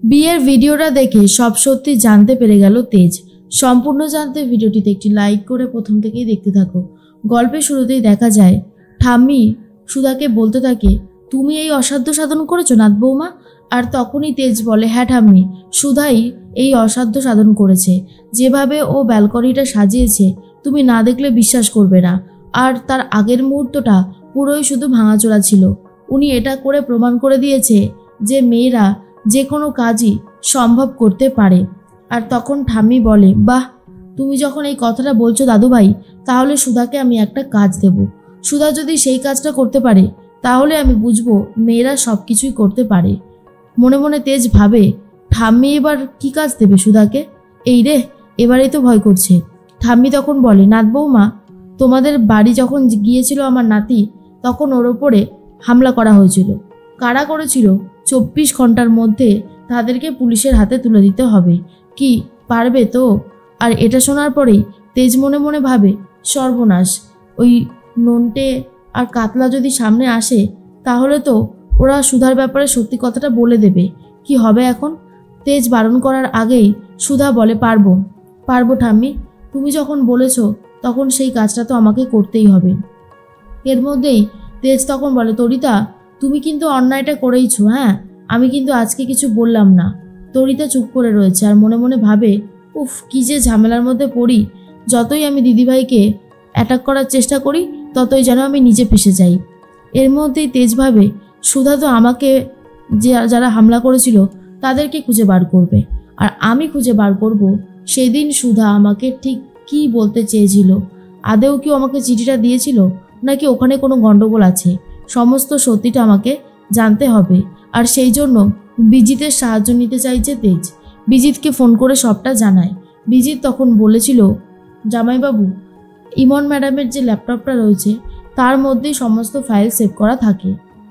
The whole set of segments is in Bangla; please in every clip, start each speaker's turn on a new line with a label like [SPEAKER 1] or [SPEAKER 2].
[SPEAKER 1] বিয়ের ভিডিওটা দেখে সব সত্যি জানতে পেরে গেল তেজ। সম্পূর্ণ জানতে ভিডিওটিতে একটি লাইক করে প্রথম থেকেই দেখতে থাকো। গল্পের শুরুতেই দেখা যায় ঠাম্মি সুধাকে বলতে থাকে, তুমি এই অসাধ্য সাধন করেছো নাথ বৌমা? আর তখনই তেজ বলে, হ্যাঁ ঠাম্মি, সুধাই এই অসাধ্য সাধন করেছে। যেভাবে ও ব্যালকনিটা সাজিয়েছে তুমি না দেখলে বিশ্বাস করবে না। আর তার আগের মুহূর্তটা পুরোই শুধু ভাঙাচোরা ছিল। উনি এটা করে প্রমাণ করে দিয়েছে যে মেয়েরা যে কোনো কাজই সম্ভব করতে পারে। আর তখন ঠাম্মি বলে, বাহ, তুমি যখন এই কথাটা বলছো দাদুভাই, তাহলে সুধাকে আমি একটা কাজ দেব। সুধা যদি সেই কাজটা করতে পারে তাহলে আমি বুঝবো মেয়েরা সব কিছুই করতে পারে। মনে মনে তেজ ভাবে, ঠাম্মি এবার কি কাজ দেবে সুধাকে? এই রে, এবারেই তো ভয় করছে। ঠাম্মি তখন বলে, নাথ বৌমা, তোমাদের বাড়ি যখন গিয়েছিল আমার নাতি, তখন ওর ওপরে হামলা করা হয়েছিল। কারা করেছিল? 24 ঘন্টার মধ্যে তাদেরকে পুলিশের হাতে তুলে দিতে হবে। কি পারবে তো? আর এটা শোনার পরেই তেজ মনে মনে ভাবে, সর্বনাশ, ওই নন্টে আর কাতলা যদি সামনে আসে তাহলে তো ওরা সুধার ব্যাপারে সত্যি কথাটা বলে দেবে। কি হবে এখন? তেজ বারণ করার আগেই সুধা বলে, পারবো পারবো ঠাম্মি, তুমি যখন বলেছো তখন সেই কাজটা তো আমাকে করতেই হবে। এর মধ্যেই তেজ তখন বলে, তরিতা, তুমি কিন্তু অন্যায়টা করেইছো। হ্যাঁ, আমি কিন্তু আজকে কিছু বললাম না। তরিতা চুপ করে রয়েছে আর মনে মনে ভাবে, উফ, কি যে ঝামেলার মধ্যে পড়ি। যতই আমি দিদিভাইকে অ্যাটাক করার চেষ্টা করি ততই যেন আমি নিজে ফেঁসে যাই। এর মধ্যেই তেজ ভাবে, সুধা তো আমাকে যারা হামলা করেছিল তাদেরকে খুঁজে বার করবে, আর আমি খুঁজে বার করব সেদিন সুধা আমাকে ঠিক কী বলতে চেয়েছিল। আদেও কেউ আমাকে চিঠিটা দিয়েছিল নাকি ওখানে কোনো গণ্ডগোল আছে? সমস্ত সত্যিটা আমাকে জানতে হবে। আর সেই জন্য বিজিতের সাহায্য নিতে চাইছে তেজ। বিজিতকে ফোন করে সবটা জানায়। বিজিত তখন বলেছিল, জামাইবাবু, ইমন ম্যাডামের যে ল্যাপটপটা রয়েছে তার মধ্যেই সমস্ত ফাইল সেভ করা থাকে।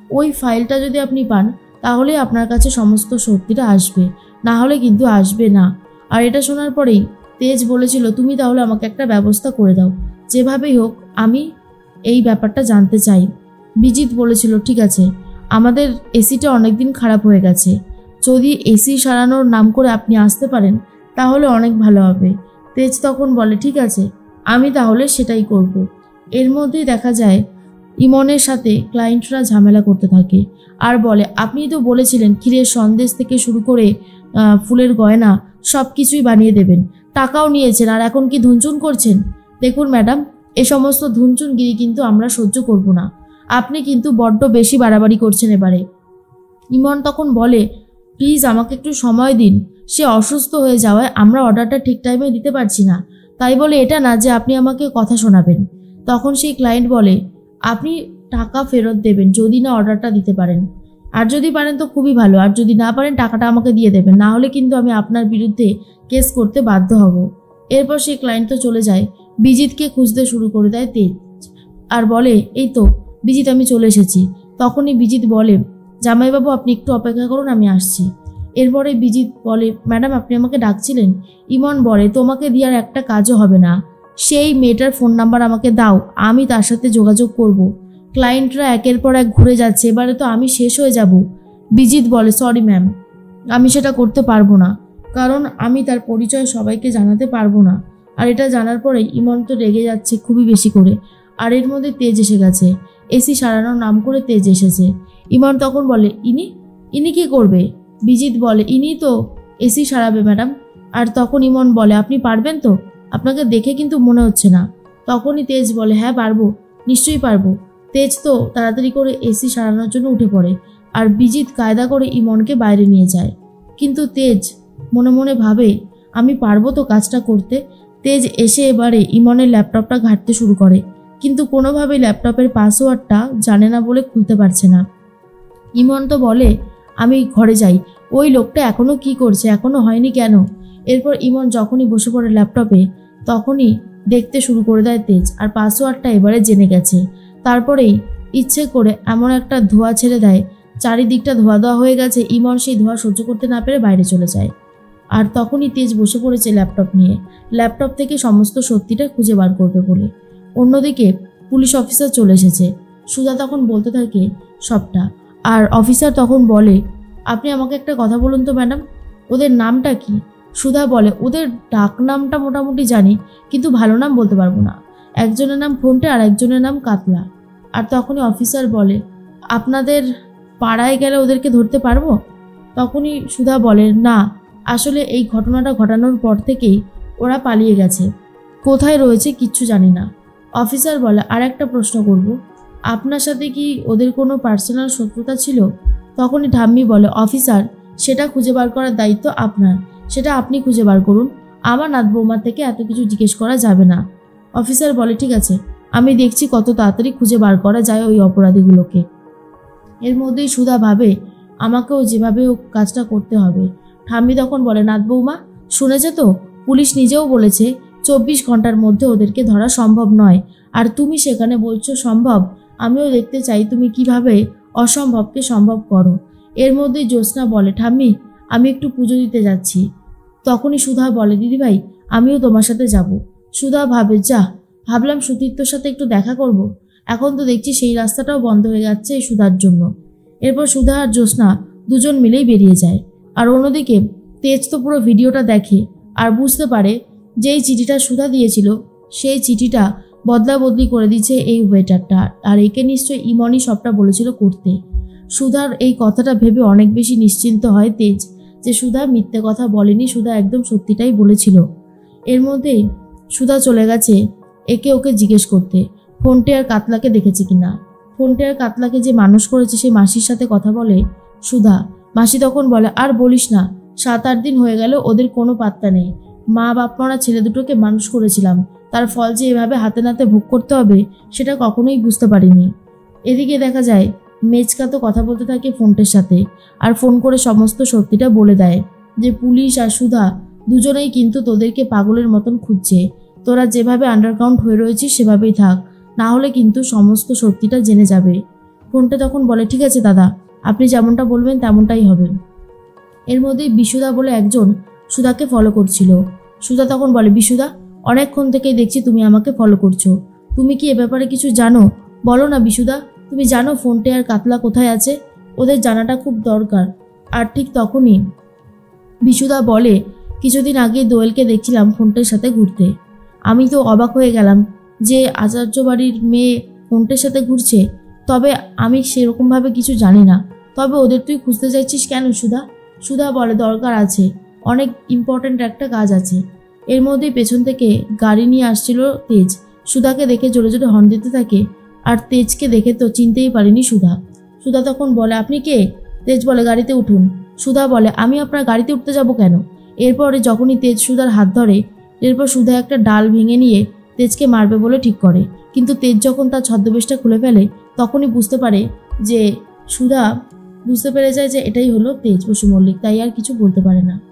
[SPEAKER 1] ওই ফাইলটা যদি আপনি পান তাহলে আপনার কাছে সমস্ত সত্যিটা আসবে, না হলে কিন্তু আসবে না। আর এটা শোনার পরেই তেজ বলেছিল, তুমি তাহলে আমাকে একটা ব্যবস্থা করে দাও, যেভাবেই হোক আমি এই ব্যাপারটা জানতে চাই। বিজিত বলেছিল, ঠিক আছে, আমাদের এসিটা অনেকদিন খারাপ হয়ে গেছে, যদি এসি সারানোর নাম করে আপনি আসতে পারেন তাহলে অনেক ভালো হবে। তেজ তখন বলে, ঠিক আছে, আমি তাহলে সেটাই করব। এর মধ্যেই দেখা যায় ইমনের সাথে ক্লায়েন্টরা ঝামেলা করতে থাকে আর বলে, আপনি তো বলেছিলেন ক্ষীরের সন্দেশ থেকে শুরু করে ফুলের গয়না সব কিছুই বানিয়ে দেবেন, টাকাও নিয়েছেন, আর এখন কি ধুনচুন করছেন? দেখুন ম্যাডাম, এ সমস্ত ধুনচুনগিরি কিন্তু আমরা সহ্য করব না। আপনি কিন্তু বড্ড বেশি বাড়াবাড়ি করছেন এবারে। ইমন তখন বলে, প্লিজ আমাকে একটু সময় দিন, সে অসুস্থ হয়ে যাওয়ায় আমরা অর্ডারটা ঠিক টাইমে দিতে পারছি না, তাই বলে এটা না যে আপনি আমাকে কথা শোনাবেন। তখন সেই ক্লায়েন্ট বলে, আপনি টাকা ফেরত দেবেন যদি না অর্ডারটা দিতে পারেন, আর যদি পারেন তো খুবই ভালো, আর যদি না পারেন টাকাটা আমাকে দিয়ে দেবেন, না হলে কিন্তু আমি আপনার বিরুদ্ধে কেস করতে বাধ্য হব। এরপর সেই ক্লায়েন্ট তো চলে যায়। বিজিতকে খুঁজতে শুরু করে দেয় তেজ আর বলে, এই তো বিজিত, আমি চলে এসেছি। তখনই বিজিত বলে, জামাইবাবু, আপনি একটু অপেক্ষা করুন, আমি আসছি। এরপরে বিজিত বলে, ম্যাডাম, আপনি আমাকে ডাকছিলেন? ইমন বলে, তোমাকে দিয়ে আর একটা কাজও হবে না, সেই মেয়েটার ফোন নাম্বার আমাকে দাও, আমি তার সাথে যোগাযোগ করব। ক্লায়েন্টরা একের পর এক ঘুরে যাচ্ছে, এবারে তো আমি শেষ হয়ে যাব। বিজিত বলে, সরি ম্যাম, আমি সেটা করতে পারবো না, কারণ আমি তার পরিচয় সবাইকে জানাতে পারবো না। আর এটা জানার পরে ইমন তো রেগে যাচ্ছে খুবই বেশি করে। আর এর মধ্যে তেজ এসে গেছে, এসি সারানোর নাম করে তেজ এসেছে। ইমন তখন বলে, ইনি কি করবে? বিজিত বলে, ইনি তো এসি সারাবে ম্যাডাম। আর তখন ইমন বলে, আপনি পারবেন তো? আপনাকে দেখে কিন্তু মনে হচ্ছে না। তখনই তেজ বলে, হ্যাঁ পারবো, নিশ্চয়ই পারবো। তেজ তো তাড়াতাড়ি করে এসি সারানোর জন্য উঠে পড়ে আর বিজিত কায়দা করে ইমনকে বাইরে নিয়ে যায়। কিন্তু তেজ মনে মনে ভাবে, আমি পারবো তো কাজটা করতে। তেজ এসে এবারে ইমনের ল্যাপটপটা ঘাঁটতে শুরু করে, কিন্তু কোনোভাবেই ল্যাপটপের পাসওয়ার্ডটা জানে না বলে খুলতে পারছে না। ইমন তো বলে, আমি ঘরে যাই, ওই লোকটা এখনও কি করছে, এখনও হয়নি কেন? এরপর ইমন যখনই বসে পড়ে ল্যাপটপে তখনই দেখতে শুরু করে দেয় তেজ, আর পাসওয়ার্ডটা এবারে জেনে গেছে। তারপরেই ইচ্ছে করে এমন একটা ধোঁয়া ছেড়ে দেয়, চারিদিকটা ধোয়া ধোয়া হয়ে গেছে। ইমন সেই ধোঁয়া সহ্য করতে না পেরে বাইরে চলে যায়। আর তখনই তেজ বসে পড়েছে ল্যাপটপ নিয়ে, ল্যাপটপ থেকে সমস্ত সত্যিটা খুঁজে বার করবে বলে। অন্যদিকে পুলিশ অফিসার চলে এসেছে। সুধা তখন বলতে থাকে সবটা, আর অফিসার তখন বলে, আপনি আমাকে একটা কথা বলুন তো ম্যাডাম, ওদের নামটা কি? সুধা বলে, ওদের ডাক নামটা মোটামুটি জানি, কিন্তু ভালো নাম বলতে পারবো না। একজনের নাম ফোন্টে আর একজনের নাম কাতলা। আর তখনই অফিসার বলে, আপনাদের পাড়ায় গেলে ওদেরকে ধরতে পারবো? তখনই সুধা বলে, না, আসলে এই ঘটনাটা ঘটানোর পর থেকেই ওরা পালিয়ে গেছে, কোথায় রয়েছে কিচ্ছু জানি না। অফিসার বলে, আর একটা প্রশ্ন করব, আপনার সাথে কি ওদের কোনো পার্সোনাল শত্রুতা ছিল? তখনই ঠাম্মি বলে, অফিসার, সেটা খুঁজে বার করার দায়িত্ব আপনার, সেটা আপনি খুঁজে বার করুন। আমার নাত বৌমা থেকে এত কিছু জিজ্ঞেস করা যাবে না। অফিসার বলে, ঠিক আছে, আমি দেখছি কত তাড়াতাড়ি খুঁজে বার করা যায় ওই অপরাধীগুলোকে। এর মধ্যেই সুধা ভাবে, আমাকেও যেভাবে ও কাজটা করতে হবে। ঠাম্মি তখন বলে, নাত বৌমা শুনেছে তো, পুলিশ নিজেও বলেছে 24 ঘন্টার মধ্যে ওদেরকে ধরা সম্ভব নয়, আর তুমি সেখানে বলছো সম্ভব। আমিও দেখতে চাই তুমি কিভাবে অসম্ভবকে সম্ভব করো। এর মধ্যেই জ্যোৎস্না বলে, ঠাম্মি আমি একটু পুজো দিতে যাচ্ছি। তখনই সুধা বলে, দিদিভাই আমিও তোমার সাথে যাব। সুধা ভাবে, যা, ভাবলাম সুতীর্থর সাথে একটু দেখা করব, এখন তো দেখছি সেই রাস্তাটাও বন্ধ হয়ে যাচ্ছে এই সুধার জন্য। এরপর সুধা আর জ্যোৎস্না দুজন মিলেই বেরিয়ে যায়। আর অন্যদিকে তেজ তো পুরো ভিডিওটা দেখে আর বুঝতে পারে যে এই চিঠিটা সুধা দিয়েছিল সেই চিঠিটা বদলা বদলি করে দিচ্ছে এই ওয়েটারটা, আর একে নিশ্চয়ই ইমনই সবটা বলেছিল করতে। সুধার এই কথাটা ভেবে অনেক বেশি নিশ্চিন্ত হয় তেজ, যে সুধা মিথ্যে কথা বলেনি, সুধা একদম সত্যিটাই বলেছিল। এর মধ্যেই সুধা চলে গেছে একে ওকে জিজ্ঞেস করতে ফোন্টে আর কাতলাকে দেখেছে কিনা। ফোন্টে আর কাতলাকে যে মানুষ করেছে সেই মাসির সাথে কথা বলে সুধা। মাসি তখন বলে, আর বলিস না, 7-8 দিন হয়ে গেল ওদের কোনো পাত্তা নেই। মা বাপমারা ছেলে দুটোকে মানুষ করেছিলাম, তার ফল যে এভাবে হাতে নাতে ভোগ করতে হবে সেটা কখনোই বুঝতে পারিনি। এদিকে দেখা যায় মেচকা তো কথা বলতে থাকে ফোন্টের সাথে, আর ফোন করে সমস্ত সত্যিটা বলে দেয় যে পুলিশ আর সুধা দুজনেই কিন্তু তোদেরকে পাগলের মতন খুঁজছে, তোরা যেভাবে আন্ডারগ্রাউন্ড হয়ে রয়েছিস সেভাবেই থাক, না হলে কিন্তু সমস্ত সত্যিটা জেনে যাবে। ফোনটা তখন বলে, ঠিক আছে দাদা, আপনি যেমনটা বলবেন তেমনটাই হবে। এর মধ্যেই বিশুদা বলে একজন সুধাকে ফলো করছিল। সুধা তখন বলে, বিশুদা অনেকক্ষণ থেকেই দেখছি তুমি আমাকে ফলো করছো, তুমি কি এ ব্যাপারে কিছু জানো? বলো না বিশুদা, তুমি জানো ফোন্টে আর কাতলা কোথায় আছে? ওদের জানাটা খুব দরকার। আর ঠিক তখনই বিশুদা বলে, কিছুদিন আগে দোয়েলকে দেখছিলাম ফোন্টের সাথে ঘুরতে। আমি তো অবাক হয়ে গেলাম যে আচার্য বাড়ির মেয়ে ফোন্টের সাথে ঘুরছে, তবে আমি সেরকমভাবে কিছু জানি না। তবে ওদের তুই খুঁজতে চাইছিস কেন সুধা? সুধা বলে, দরকার আছে, অনেক ইম্পর্ট্যান্ট একটা কাজ আছে। এর মধ্যেই পেছন থেকে গাড়ি নিয়ে আসছিল তেজ। সুধাকে দেখে জোরে জোরে হর্ন দিতে থাকে, আর তেজকে দেখে তো চিনতেই পারিনি সুধা। সুধা তখন বলে, আপনি কে? তেজ বলে, গাড়িতে উঠুন। সুধা বলে, আমি আপনার গাড়িতে উঠতে যাব কেন? এরপরে যখনই তেজ সুধার হাত ধরে, এরপর সুধা একটা ডাল ভেঙে নিয়ে তেজকে মারবে বলে ঠিক করে, কিন্তু তেজ যখন তার ছদ্মবেশটা খুলে ফেলে তখনই বুঝতে পারে যে সুধা বুঝতে পেরে যায় যে এটাই হলো তেজ বসু মল্লিক, তাই আর কিছু বলতে পারে না।